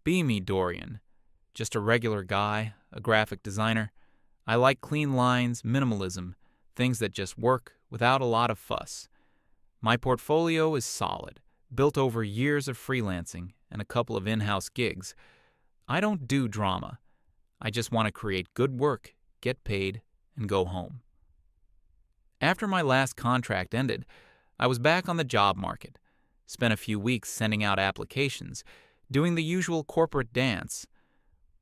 Be me, Dorian. Just a regular guy, a graphic designer. I like clean lines, minimalism, things that just work without a lot of fuss. My portfolio is solid, built over years of freelancing and a couple of in-house gigs. I don't do drama. I just want to create good work, get paid, and go home. After my last contract ended, I was back on the job market. Spent a few weeks sending out applications, doing the usual corporate dance.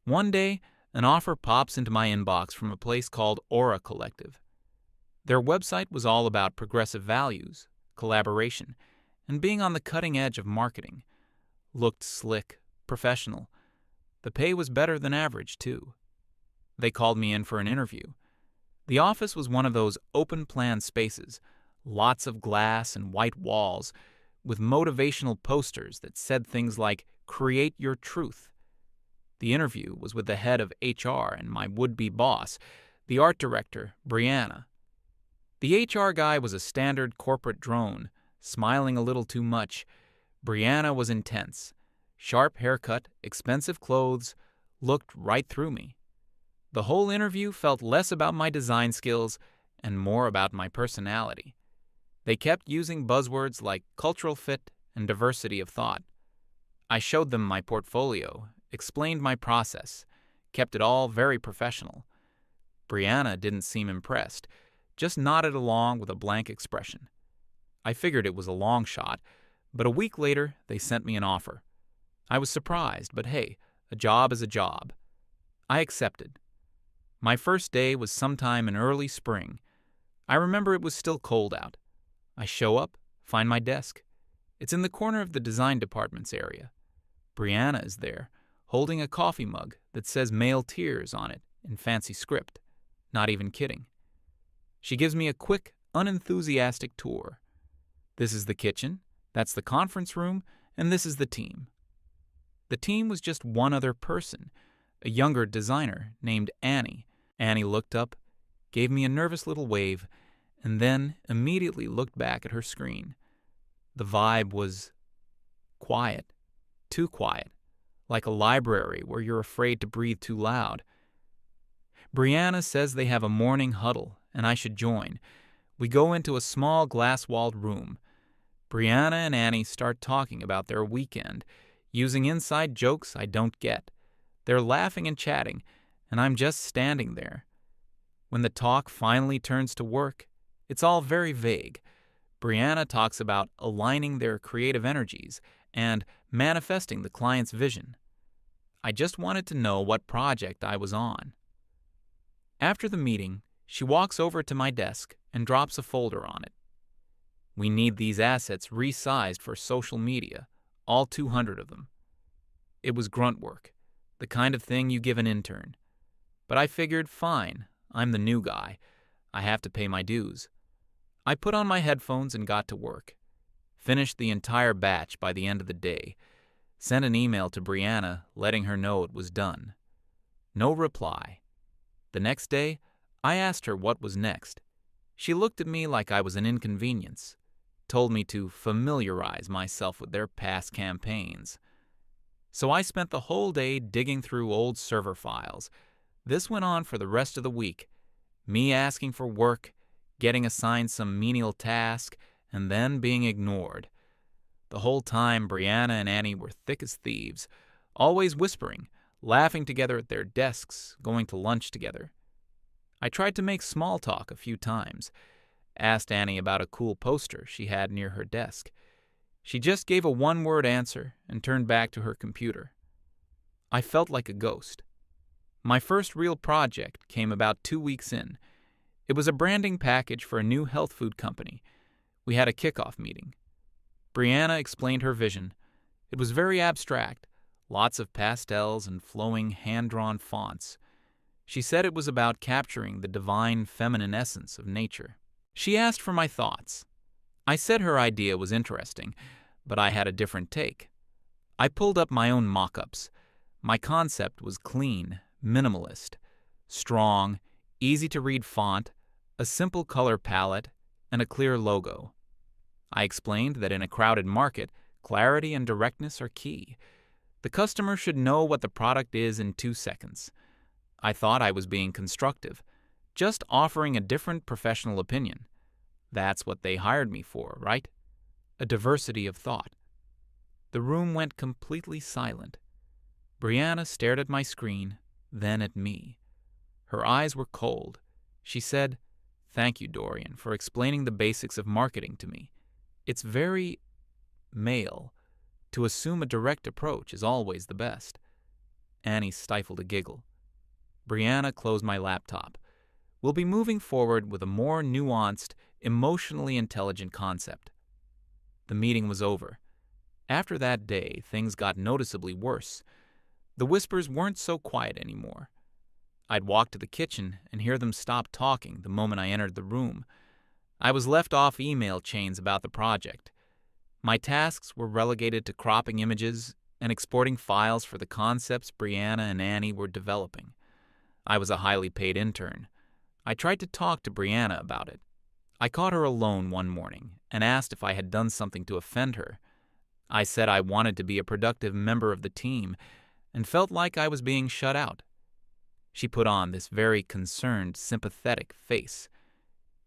One day, an offer pops into my inbox from a place called Aura Collective. Their website was all about progressive values, collaboration, and being on the cutting edge of marketing. Looked slick, professional. The pay was better than average, too. They called me in for an interview. The office was one of those open-plan spaces, lots of glass and white walls, with motivational posters that said things like, "Create your truth." The interview was with the head of HR and my would-be boss, the art director, Brianna. The HR guy was a standard corporate drone, smiling a little too much. Brianna was intense. Sharp haircut, expensive clothes, looked right through me. The whole interview felt less about my design skills and more about my personality. They kept using buzzwords like cultural fit and diversity of thought. I showed them my portfolio, explained my process, kept it all very professional. Brianna didn't seem impressed, just nodded along with a blank expression. I figured it was a long shot, but a week later they sent me an offer. I was surprised, but hey, a job is a job. I accepted. My first day was sometime in early spring. I remember it was still cold out. I show up, find my desk. It's in the corner of the design department's area. Brianna is there, holding a coffee mug that says Male Tears on it in fancy script. Not even kidding. She gives me a quick, unenthusiastic tour. This is the kitchen, that's the conference room, and this is the team. The team was just one other person, a younger designer named Annie. Annie looked up, gave me a nervous little wave, and then immediately looked back at her screen. The vibe was quiet, too quiet, like a library where you're afraid to breathe too loud. Brianna says they have a morning huddle, and I should join. We go into a small glass-walled room. Brianna and Annie start talking about their weekend, using inside jokes I don't get. They're laughing and chatting, and I'm just standing there. When the talk finally turns to work, it's all very vague. Brianna talks about aligning their creative energies and manifesting the client's vision. I just wanted to know what project I was on. After the meeting, she walks over to my desk and drops a folder on it. We need these assets resized for social media, all 200 of them. It was grunt work, the kind of thing you give an intern. But I figured, fine, I'm the new guy. I have to pay my dues. I put on my headphones and got to work. Finished the entire batch by the end of the day. Sent an email to Brianna letting her know it was done. No reply. The next day, I asked her what was next. She looked at me like I was an inconvenience. Told me to familiarize myself with their past campaigns. So I spent the whole day digging through old server files. This went on for the rest of the week. Me asking for work, getting assigned some menial task, and then being ignored. The whole time, Brianna and Annie were thick as thieves, always whispering, laughing together at their desks, going to lunch together. I tried to make small talk a few times, asked Annie about a cool poster she had near her desk. She just gave a one-word answer and turned back to her computer. I felt like a ghost. My first real project came about 2 weeks in. It was a branding package for a new health food company. We had a kickoff meeting. Brianna explained her vision. It was very abstract, lots of pastels and flowing hand-drawn fonts. She said it was about capturing the divine feminine essence of nature. She asked for my thoughts. I said her idea was interesting, but I had a different take. I pulled up my own mock-ups. My concept was clean, minimalist, strong, easy-to-read font, a simple color palette, and a clear logo. I explained that in a crowded market, clarity and directness are key. The customer should know what the product is in 2 seconds. I thought I was being constructive, just offering a different professional opinion. That's what they hired me for, right? A diversity of thought. The room went completely silent. Brianna stared at my screen, then at me. Her eyes were cold. She said, "Thank you, Dorian, for explaining the basics of marketing to me. It's very male. To assume a direct approach is always the best." Annie stifled a giggle. Brianna closed my laptop. "We'll be moving forward with a more nuanced, emotionally intelligent concept." The meeting was over. After that day, things got noticeably worse. The whispers weren't so quiet anymore. I'd walk to the kitchen and hear them stop talking the moment I entered the room. I was left off email chains about the project. My tasks were relegated to cropping images and exporting files for the concepts Brianna and Annie were developing. I was a highly paid intern. I tried to talk to Brianna about it. I caught her alone one morning and asked if I had done something to offend her. I said I wanted to be a productive member of the team and felt like I was being shut out. She put on this very concerned, sympathetic face.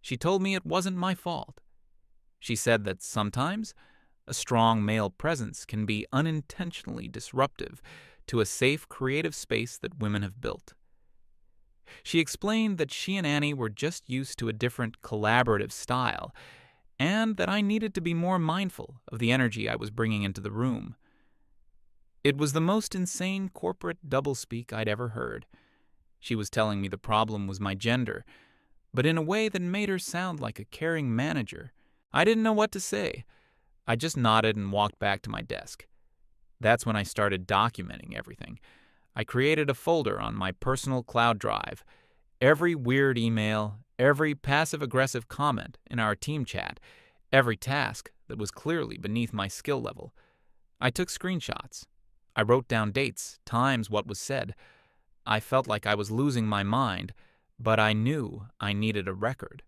She told me it wasn't my fault. She said that sometimes a strong male presence can be unintentionally disruptive to a safe, creative space that women have built. She explained that she and Annie were just used to a different collaborative style, and that I needed to be more mindful of the energy I was bringing into the room. It was the most insane corporate doublespeak I'd ever heard. She was telling me the problem was my gender, but in a way that made her sound like a caring manager. I didn't know what to say. I just nodded and walked back to my desk. That's when I started documenting everything. I created a folder on my personal cloud drive. Every weird email, every passive-aggressive comment in our team chat, every task that was clearly beneath my skill level. I took screenshots. I wrote down dates, times, what was said. I felt like I was losing my mind, but I knew I needed a record.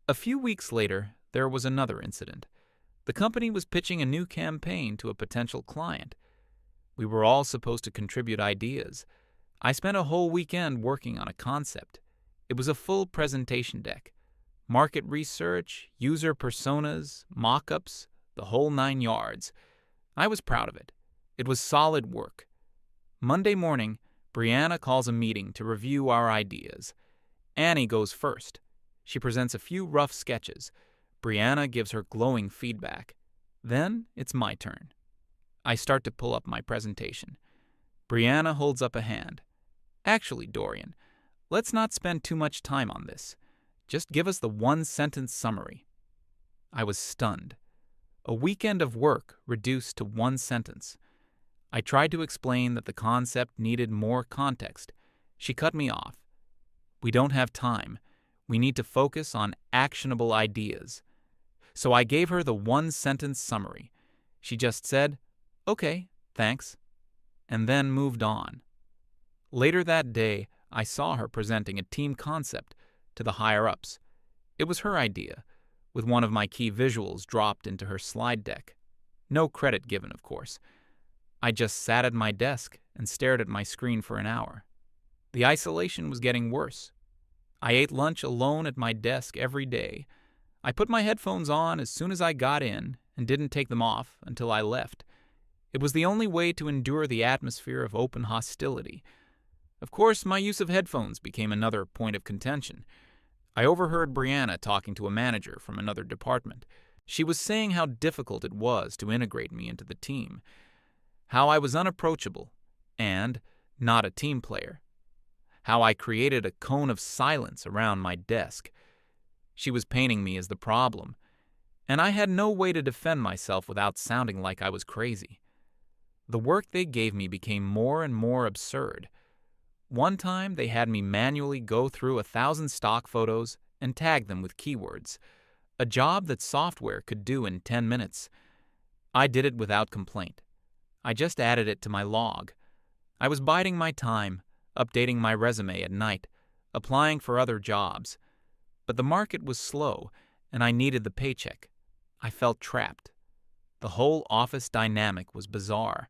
A few weeks later, there was another incident. The company was pitching a new campaign to a potential client. We were all supposed to contribute ideas. I spent a whole weekend working on a concept. It was a full presentation deck. Market research, user personas, mock-ups, the whole 9 yards. I was proud of it. It was solid work. Monday morning, Brianna calls a meeting to review our ideas. Annie goes first. She presents a few rough sketches. Brianna gives her glowing feedback. Then it's my turn. I start to pull up my presentation. Brianna holds up a hand. "Actually, Dorian, let's not spend too much time on this. Just give us the one-sentence summary." I was stunned. A weekend of work reduced to one sentence. I tried to explain that the concept needed more context. She cut me off. "We don't have time. We need to focus on actionable ideas." So I gave her the one-sentence summary. She just said, "Okay, thanks," and then moved on. Later that day, I saw her presenting a team concept to the higher-ups. It was her idea, with one of my key visuals dropped into her slide deck. No credit given, of course. I just sat at my desk and stared at my screen for an hour. The isolation was getting worse. I ate lunch alone at my desk every day. I put my headphones on as soon as I got in and didn't take them off until I left. It was the only way to endure the atmosphere of open hostility. Of course, my use of headphones became another point of contention. I overheard Brianna talking to a manager from another department. She was saying how difficult it was to integrate me into the team, how I was unapproachable and not a team player, how I created a cone of silence around my desk. She was painting me as the problem, and I had no way to defend myself without sounding like I was crazy. The work they gave me became more and more absurd. One time, they had me manually go through 1,000 stock photos and tag them with keywords, a job that software could do in 10 minutes. I did it without complaint. I just added it to my log. I was biding my time, updating my resume at night, applying for other jobs. But the market was slow, and I needed the paycheck. I felt trapped. The whole office dynamic was bizarre.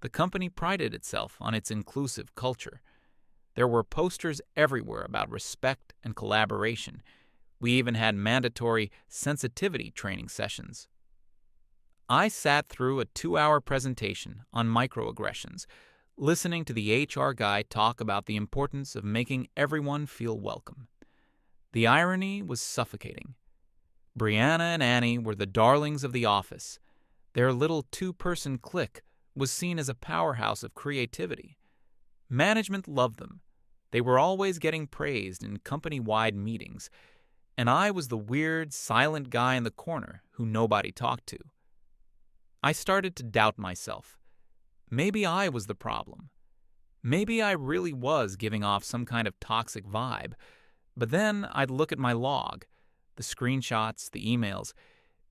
The company prided itself on its inclusive culture. There were posters everywhere about respect and collaboration. We even had mandatory sensitivity training sessions. I sat through a 2-hour presentation on microaggressions, listening to the HR guy talk about the importance of making everyone feel welcome. The irony was suffocating. Brianna and Annie were the darlings of the office. Their little 2-person clique was seen as a powerhouse of creativity. Management loved them. They were always getting praised in company-wide meetings, and I was the weird, silent guy in the corner who nobody talked to. I started to doubt myself. Maybe I was the problem. Maybe I really was giving off some kind of toxic vibe. But then I'd look at my log, the screenshots, the emails.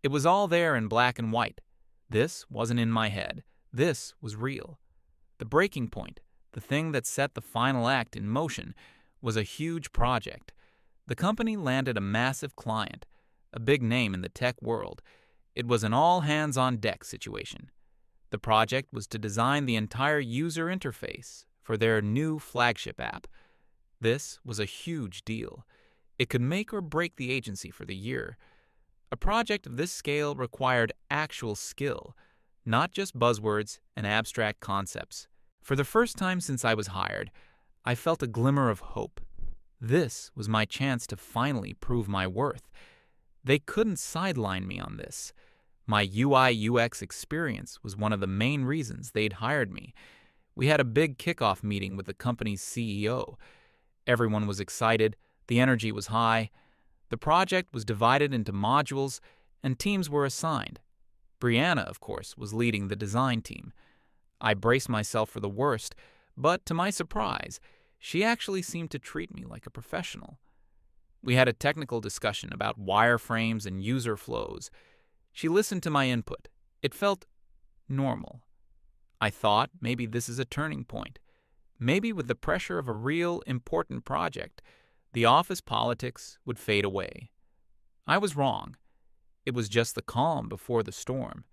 It was all there in black and white. This wasn't in my head. This was real. The breaking point, the thing that set the final act in motion, was a huge project. The company landed a massive client, a big name in the tech world. It was an all-hands-on-deck situation. The project was to design the entire user interface for their new flagship app. This was a huge deal. It could make or break the agency for the year. A project of this scale required actual skill, not just buzzwords and abstract concepts. For the first time since I was hired, I felt a glimmer of hope. This was my chance to finally prove my worth. They couldn't sideline me on this. My UI/UX experience was one of the main reasons they'd hired me. We had a big kickoff meeting with the company's CEO. Everyone was excited, the energy was high. The project was divided into modules, and teams were assigned. Brianna, of course, was leading the design team. I braced myself for the worst, but to my surprise, she actually seemed to treat me like a professional. We had a technical discussion about wireframes and user flows. She listened to my input. It felt normal. I thought maybe this is a turning point. Maybe with the pressure of a real, important project, the office politics would fade away. I was wrong. It was just the calm before the storm.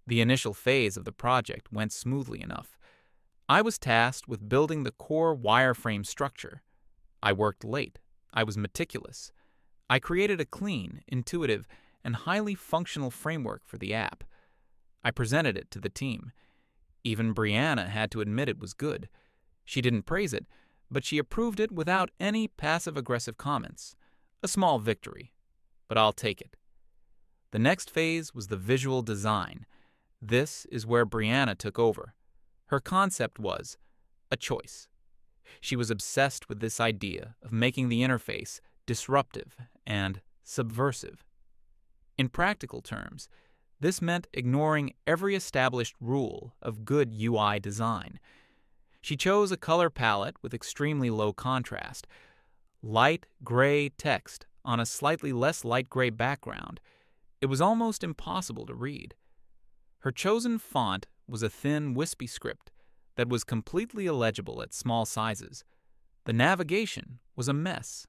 The initial phase of the project went smoothly enough. I was tasked with building the core wireframe structure. I worked late. I was meticulous. I created a clean, intuitive, and highly functional framework for the app. I presented it to the team. Even Brianna had to admit it was good. She didn't praise it, but she approved it without any passive-aggressive comments. A small victory, but I'll take it. The next phase was the visual design. This is where Brianna took over. Her concept was a choice. She was obsessed with this idea of making the interface disruptive and subversive. In practical terms, this meant ignoring every established rule of good UI design. She chose a color palette with extremely low contrast, light gray text on a slightly less light gray background. It was almost impossible to read. Her chosen font was a thin, wispy script that was completely illegible at small sizes. The navigation was a mess.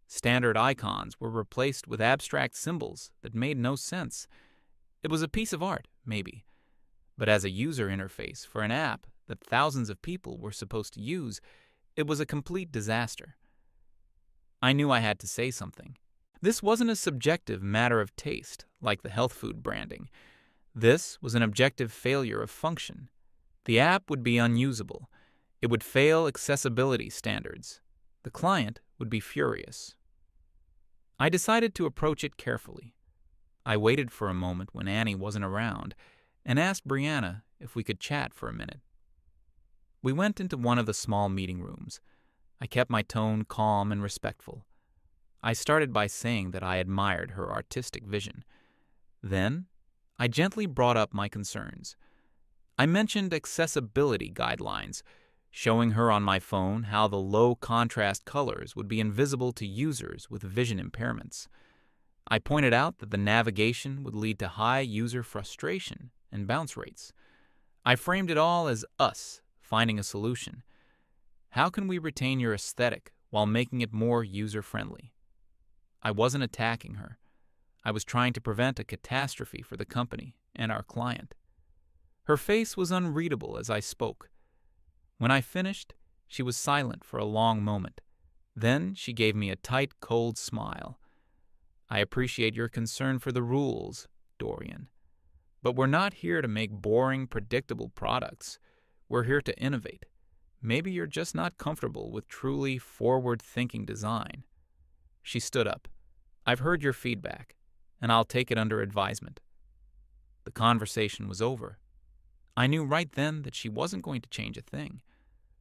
Standard icons were replaced with abstract symbols that made no sense. It was a piece of art, maybe, but as a user interface for an app that thousands of people were supposed to use, it was a complete disaster. I knew I had to say something. This wasn't a subjective matter of taste, like the health food branding. This was an objective failure of function. The app would be unusable. It would fail accessibility standards. The client would be furious. I decided to approach it carefully. I waited for a moment when Annie wasn't around and asked Brianna if we could chat for a minute. We went into one of the small meeting rooms. I kept my tone calm and respectful. I started by saying that I admired her artistic vision. Then, I gently brought up my concerns. I mentioned accessibility guidelines, showing her on my phone how the low-contrast colors would be invisible to users with vision impairments. I pointed out that the navigation would lead to high user frustration and bounce rates. I framed it all as us finding a solution. How can we retain your aesthetic while making it more user-friendly? I wasn't attacking her. I was trying to prevent a catastrophe for the company and our client. Her face was unreadable as I spoke. When I finished, she was silent for a long moment. Then she gave me a tight, cold smile. I appreciate your concern for the rules, Dorian. But we're not here to make boring, predictable products. We're here to innovate. Maybe you're just not comfortable with truly forward-thinking design. She stood up. I've heard your feedback, and I'll take it under advisement. The conversation was over. I knew right then that she wasn't going to change a thing.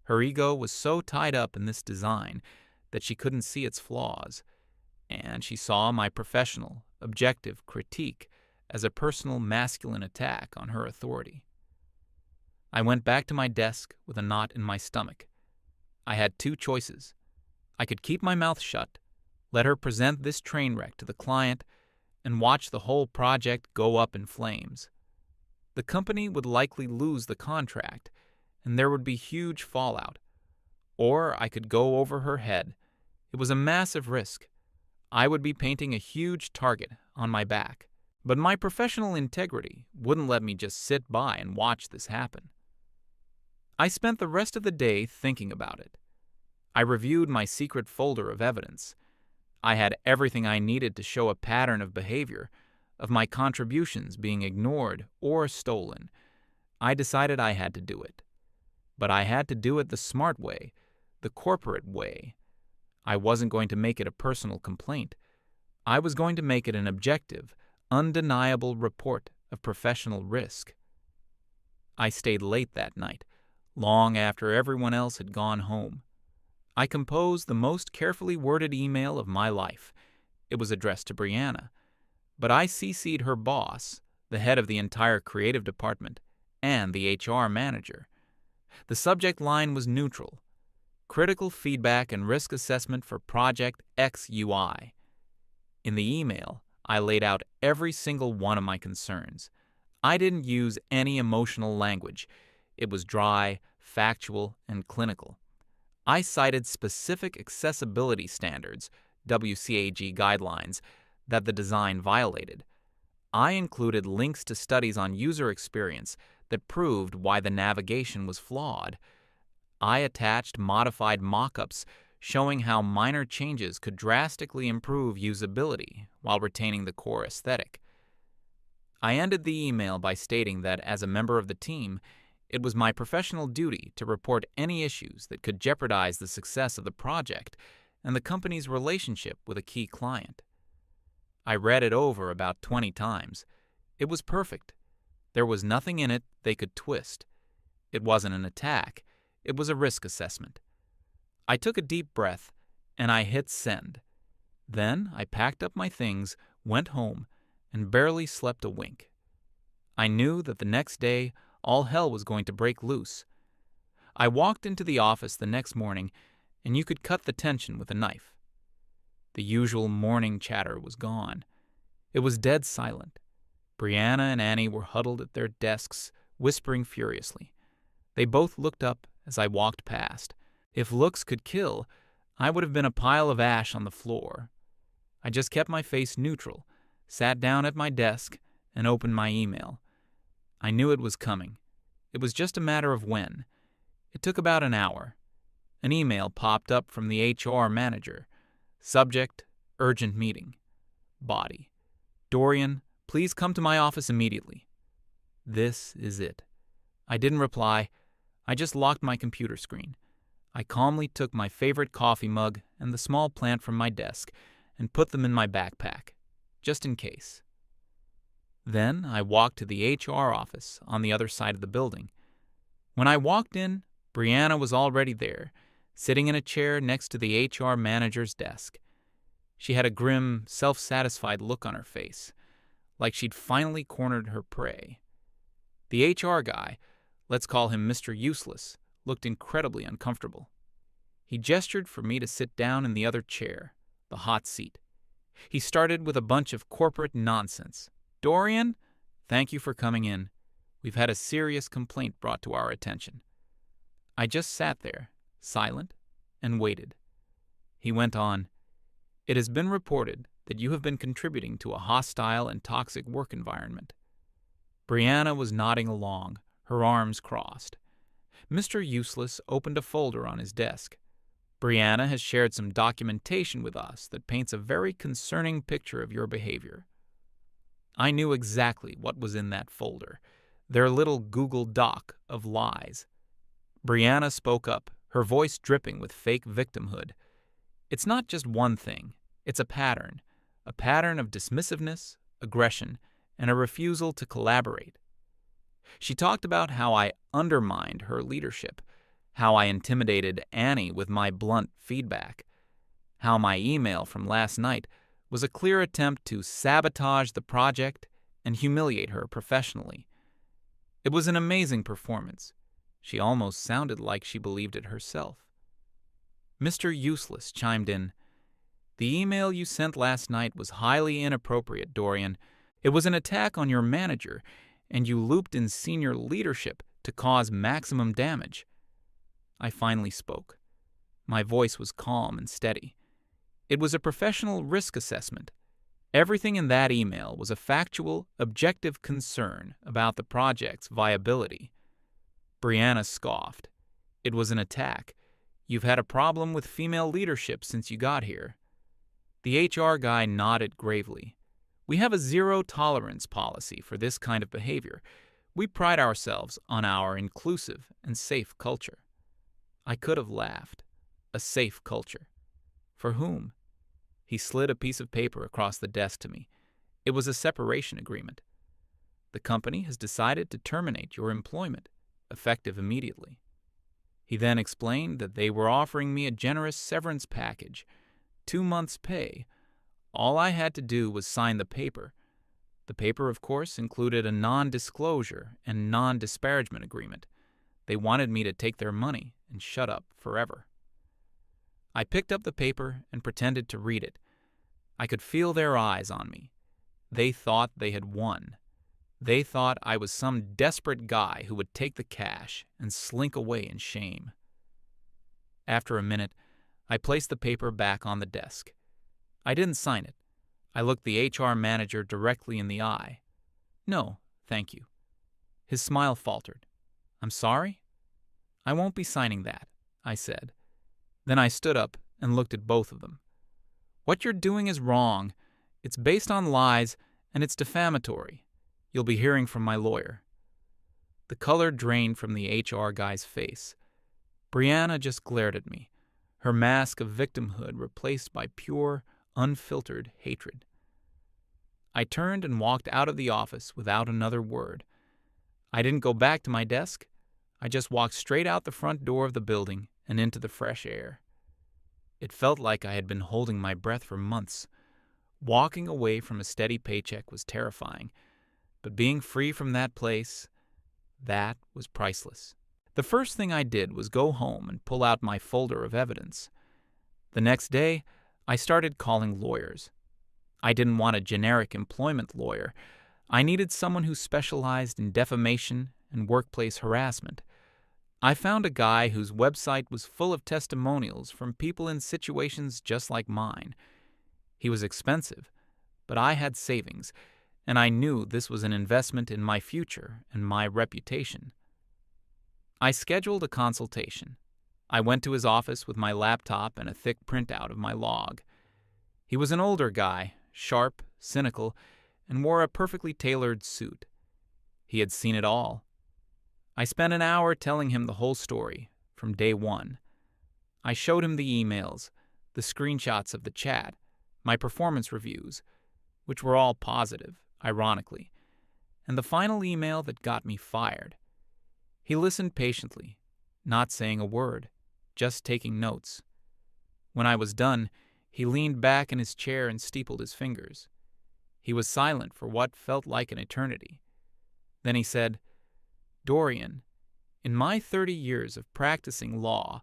Her ego was so tied up in this design that she couldn't see its flaws, and she saw my professional, objective critique as a personal masculine attack on her authority. I went back to my desk with a knot in my stomach. I had two choices. I could keep my mouth shut, let her present this train wreck to the client, and watch the whole project go up in flames. The company would likely lose the contract, and there would be huge fallout. Or I could go over her head. It was a massive risk. I would be painting a huge target on my back. But my professional integrity wouldn't let me just sit by and watch this happen. I spent the rest of the day thinking about it. I reviewed my secret folder of evidence. I had everything I needed to show a pattern of behavior, of my contributions being ignored or stolen. I decided I had to do it. But I had to do it the smart way, the corporate way. I wasn't going to make it a personal complaint. I was going to make it an objective, undeniable report of professional risk. I stayed late that night, long after everyone else had gone home. I composed the most carefully worded email of my life. It was addressed to Brianna, but I CC'd her boss, the head of the entire creative department, and the HR manager. The subject line was neutral: critical feedback and risk assessment for Project XUI. In the email, I laid out every single one of my concerns. I didn't use any emotional language. It was dry, factual, and clinical. I cited specific accessibility standards, WCAG guidelines, that the design violated. I included links to studies on user experience that proved why the navigation was flawed. I attached modified mock-ups showing how minor changes could drastically improve usability while retaining the core aesthetic. I ended the email by stating that as a member of the team, it was my professional duty to report any issues that could jeopardize the success of the project and the company's relationship with a key client. I read it over about 20 times. It was perfect. There was nothing in it they could twist. It wasn't an attack. It was a risk assessment. I took a deep breath, and I hit send. Then I packed up my things, went home, and barely slept a wink. I knew that the next day all hell was going to break loose. I walked into the office the next morning, and you could cut the tension with a knife. The usual morning chatter was gone. It was dead silent. Brianna and Annie were huddled at their desks, whispering furiously. They both looked up as I walked past. If looks could kill, I would have been a pile of ash on the floor. I just kept my face neutral, sat down at my desk, and opened my email. I knew it was coming. It was just a matter of when. It took about an hour. An email popped up from the HR manager. Subject: urgent meeting. Body: Dorian, please come to my office immediately. This is it. I didn't reply. I just locked my computer screen. I calmly took my favorite coffee mug and the small plant from my desk and put them in my backpack, just in case. Then I walked to the HR office on the other side of the building. When I walked in, Brianna was already there, sitting in a chair next to the HR manager's desk. She had a grim, self-satisfied look on her face, like she'd finally cornered her prey. The HR guy, let's call him Mr. Useless, looked incredibly uncomfortable. He gestured for me to sit down in the other chair, the hot seat. He started with a bunch of corporate nonsense. Dorian, thank you for coming in. We've had a serious complaint brought to our attention. I just sat there, silent, and waited. He went on, it has been reported that you have been contributing to a hostile and toxic work environment. Brianna was nodding along, her arms crossed. Mr. Useless opened a folder on his desk. Brianna has shared some documentation with us that paints a very concerning picture of your behavior. I knew exactly what was in that folder, their little Google Doc of lies. Brianna spoke up, her voice dripping with fake victimhood. It's not just one thing, it's a pattern of dismissiveness, aggression, and a refusal to collaborate. She talked about how I undermined her leadership, how I intimidated Annie with my blunt feedback, how my email from last night was a clear attempt to sabotage the project and humiliate her professionally. It was an amazing performance. She almost sounded like she believed it herself. Mr. Useless chimed in. The email you sent last night was highly inappropriate, Dorian. It was an attack on your manager, and you looped in senior leadership to cause maximum damage. I finally spoke. My voice was calm and steady. It was a professional risk assessment. Everything in that email was a factual, objective concern about the project's viability. Brianna scoffed. It was an attack. You've had a problem with female leadership since you got here. The HR guy nodded gravely. We have a zero-tolerance policy for this kind of behavior. We pride ourselves on our inclusive and safe culture. I could have laughed. A safe culture. For whom? He slid a piece of paper across the desk to me. It was a separation agreement. The company has decided to terminate your employment, effective immediately. He then explained that they were offering me a generous severance package, 2 months' pay. All I had to do was sign the paper. The paper, of course, included a non-disclosure and non-disparagement agreement. They wanted me to take their money and shut up forever. I picked up the paper and pretended to read it. I could feel their eyes on me. They thought they had won. They thought I was some desperate guy who would take the cash and slink away in shame. After a minute, I placed the paper back on the desk. I didn't sign it. I looked the HR manager directly in the eye. No, thank you. His smile faltered. I'm sorry? I won't be signing that, I said. Then I stood up and looked at both of them. What you're doing is wrong. It's based on lies, and it's defamatory. You'll be hearing from my lawyer. The color drained from the HR guy's face. Brianna just glared at me, her mask of victimhood replaced by pure, unfiltered hatred. I turned and walked out of the office without another word. I didn't go back to my desk. I just walked straight out the front door of the building and into the fresh air. It felt like I had been holding my breath for months. Walking away from a steady paycheck was terrifying, but being free from that place, that was priceless. The first thing I did was go home and pull out my folder of evidence. The next day, I started calling lawyers. I didn't want a generic employment lawyer. I needed someone who specialized in defamation and workplace harassment. I found a guy whose website was full of testimonials from people in situations just like mine. He was expensive, but I had savings, and I knew this was an investment in my future and my reputation. I scheduled a consultation. I went to his office with my laptop and a thick printout of my log. He was an older guy, sharp, cynical, and wore a perfectly tailored suit. He had seen it all. I spent an hour telling him the whole story, from day one. I showed him the emails, the screenshots of the chat, my performance reviews, which were all positive, ironically, and the final email that got me fired. He listened patiently, not saying a word, just taking notes. When I was done, he leaned back in his chair and steepled his fingers. He was silent for what felt like an eternity. Then he said, Dorian, in my 30 years of practicing law,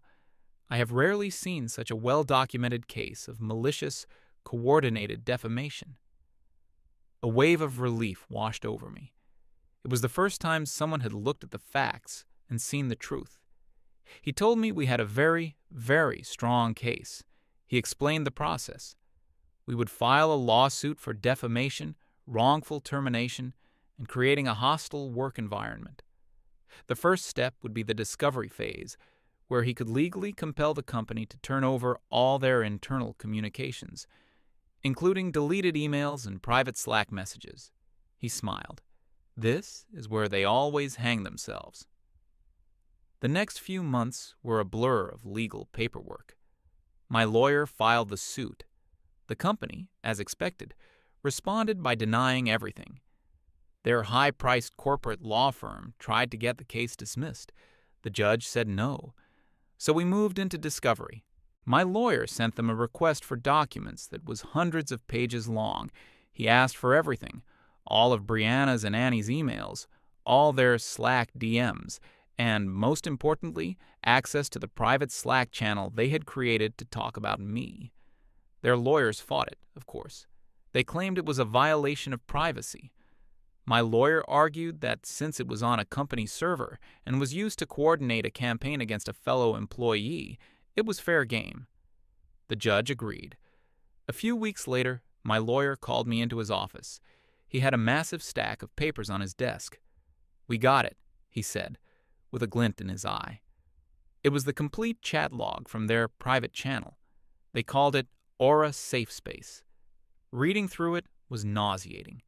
I have rarely seen such a well-documented case of malicious, coordinated defamation. A wave of relief washed over me. It was the first time someone had looked at the facts and seen the truth. He told me we had a very, very strong case. He explained the process. We would file a lawsuit for defamation, wrongful termination, and creating a hostile work environment. The first step would be the discovery phase, where he could legally compel the company to turn over all their internal communications, including deleted emails and private Slack messages. He smiled. This is where they always hang themselves. The next few months were a blur of legal paperwork. My lawyer filed the suit. The company, as expected, responded by denying everything. Their high-priced corporate law firm tried to get the case dismissed. The judge said no. So we moved into discovery. My lawyer sent them a request for documents that was hundreds of pages long. He asked for everything: all of Brianna's and Annie's emails, all their Slack DMs, and, most importantly, access to the private Slack channel they had created to talk about me. Their lawyers fought it, of course. They claimed it was a violation of privacy. My lawyer argued that since it was on a company server and was used to coordinate a campaign against a fellow employee, it was fair game. The judge agreed. A few weeks later, my lawyer called me into his office. He had a massive stack of papers on his desk. "We got it," he said, with a glint in his eye. It was the complete chat log from their private channel. They called it Aura Safe Space. Reading through it was nauseating.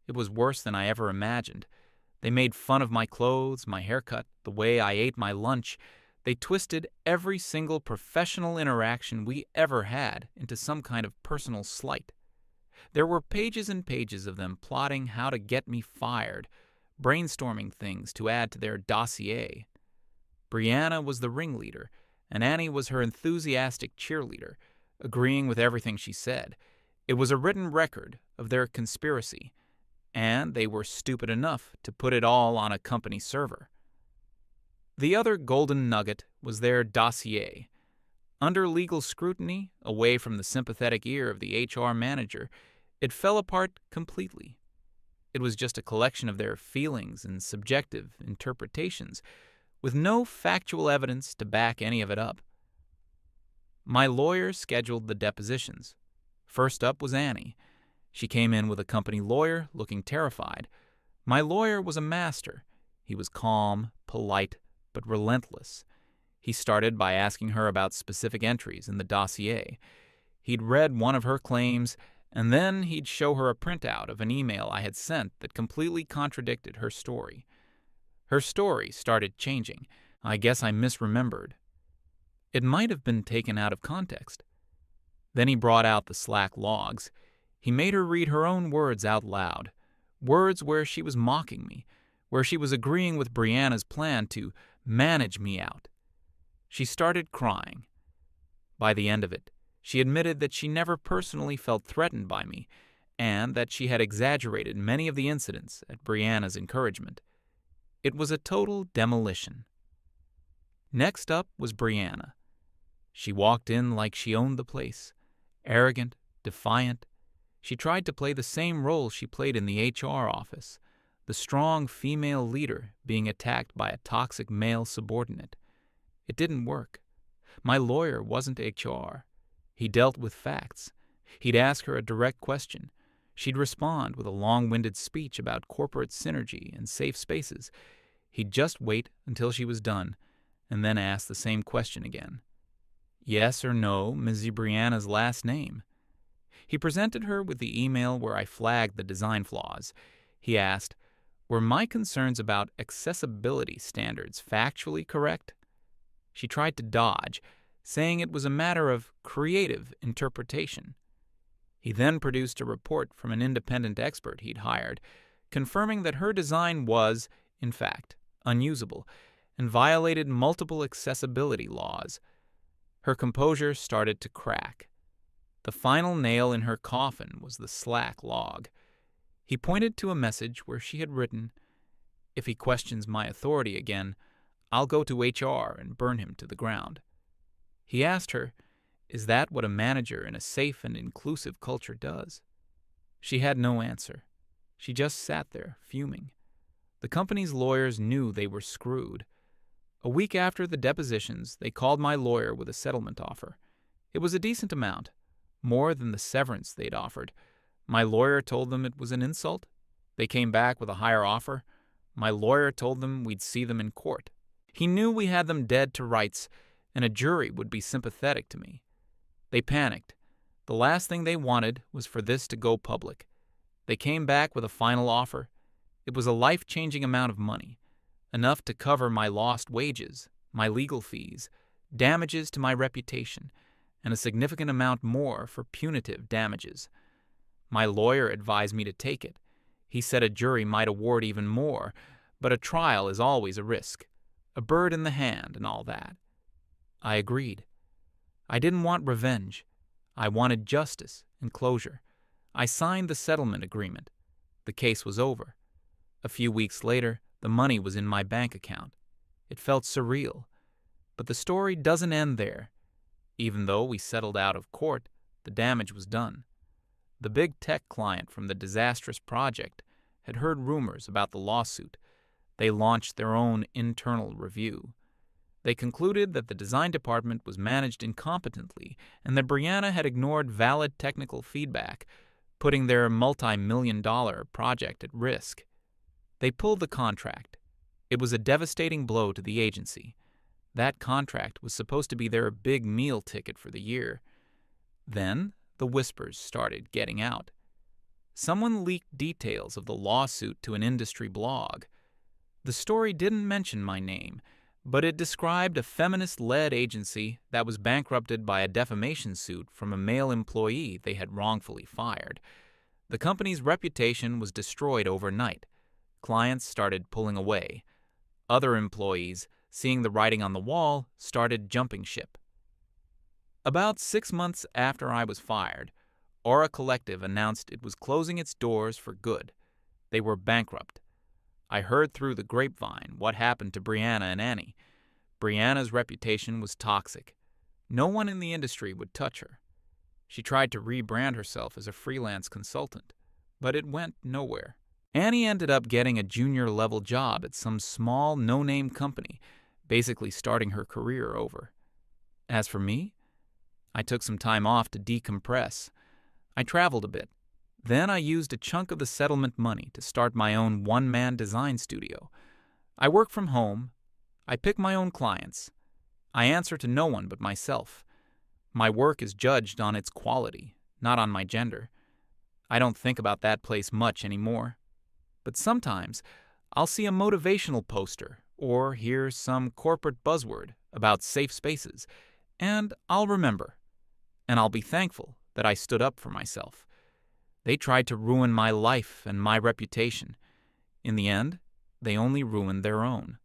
It was worse than I ever imagined. They made fun of my clothes, my haircut, the way I ate my lunch. They twisted every single professional interaction we ever had into some kind of personal slight. There were pages and pages of them plotting how to get me fired, brainstorming things to add to their dossier. Brianna was the ringleader, and Annie was her enthusiastic cheerleader, agreeing with everything she said. It was a written record of their conspiracy, and they were stupid enough to put it all on a company server. The other golden nugget was their dossier. Under legal scrutiny, away from the sympathetic ear of the HR manager, it fell apart completely. It was just a collection of their feelings and subjective interpretations, with no factual evidence to back any of it up. My lawyer scheduled the depositions. First up was Annie. She came in with a company lawyer, looking terrified. My lawyer was a master. He was calm, polite, but relentless. He started by asking her about specific entries in the dossier. He'd read one of her claims, and then he'd show her a printout of an email I had sent that completely contradicted her story. Her story started changing. I guess I misremembered. It might have been taken out of context. Then he brought out the Slack logs. He made her read her own words out loud, words where she was mocking me, where she was agreeing with Brianna's plan to manage me out. She started crying. By the end of it, she admitted that she never personally felt threatened by me, and that she had exaggerated many of the incidents at Brianna's encouragement. It was a total demolition. Next up was Brianna. She walked in like she owned the place, arrogant, defiant. She tried to play the same role she played in the HR office, the strong female leader being attacked by a toxic male subordinate. It didn't work. My lawyer wasn't HR. He dealt with facts. He'd ask her a direct question. She'd respond with a long-winded speech about corporate synergy and safe spaces. He'd just wait until she was done, and then ask the same question again. Yes or no, Ms. Brianna's last name? He presented her with the email where I flagged the design flaws. He asked, were my concerns about accessibility standards factually correct? She tried to dodge, saying it was a matter of creative interpretation. He then produced a report from an independent expert he'd hired, confirming that her design was, in fact, unusable and violated multiple accessibility laws. Her composure started to crack. The final nail in her coffin was the Slack log. He pointed to a message where she had written, "If he questions my authority again, I'll go to HR and burn him to the ground." He asked her, "Is that what a manager in a safe and inclusive culture does?" She had no answer. She just sat there, fuming. The company's lawyers knew they were screwed. A week after the depositions, they called my lawyer with a settlement offer. It was a decent amount, more than the severance they'd offered. My lawyer told them it was an insult. They came back with a higher offer. My lawyer told them we'd see them in court. He knew we had them dead to rights, and a jury would be sympathetic to me. They panicked. The last thing they wanted was for this to go public. They came back with a final offer. It was a life-changing amount of money, enough to cover my lost wages, my legal fees, damages to my reputation, and a significant amount more for punitive damages. My lawyer advised me to take it. He said a jury might award even more, but a trial is always a risk, a bird in the hand and all that. I agreed. I didn't want revenge. I wanted justice and closure. I signed the settlement agreement. The case was over. A few weeks later, the money was in my bank account. It felt surreal. But the story doesn't end there. Even though we settled out of court, the damage was done. The big tech client from the disastrous project had heard rumors about the lawsuit. They launched their own internal review. They concluded that the design department was managed incompetently and that Brianna had ignored valid technical feedback, putting their multi-million-dollar project at risk. They pulled the contract. It was a devastating blow to the agency. That contract was supposed to be their big meal ticket for the year. Then the whispers started getting out. Someone leaked details of the lawsuit to an industry blog. The story didn't mention my name, but it described a feminist-led agency that was bankrupted by a defamation suit from a male employee they had wrongfully fired. The company's reputation was destroyed overnight. Clients started pulling away. Other employees, seeing the writing on the wall, started jumping ship. About 6 months after I was fired, Aura Collective announced it was closing its doors for good. They were bankrupt. I heard through the grapevine what happened to Brianna and Annie. Brianna's reputation was toxic. No one in the industry would touch her. She tried to rebrand herself as a freelance consultant, but it went nowhere. Annie ended up getting a junior-level job at some small, no-name company, basically starting her career over. As for me, I took some time off to decompress. I traveled a bit. Then I used a chunk of the settlement money to start my own one-man design studio. I work from home. I pick my own clients. I answer to no one but myself. My work is judged on its quality, not on my gender. I don't think about that place much anymore. But sometimes I'll see a motivational poster or hear some corporate buzzword about safe spaces, and I'll remember. And I'll be thankful that I stood up for myself. They tried to ruin my life and my reputation. In the end, they only ruined their own.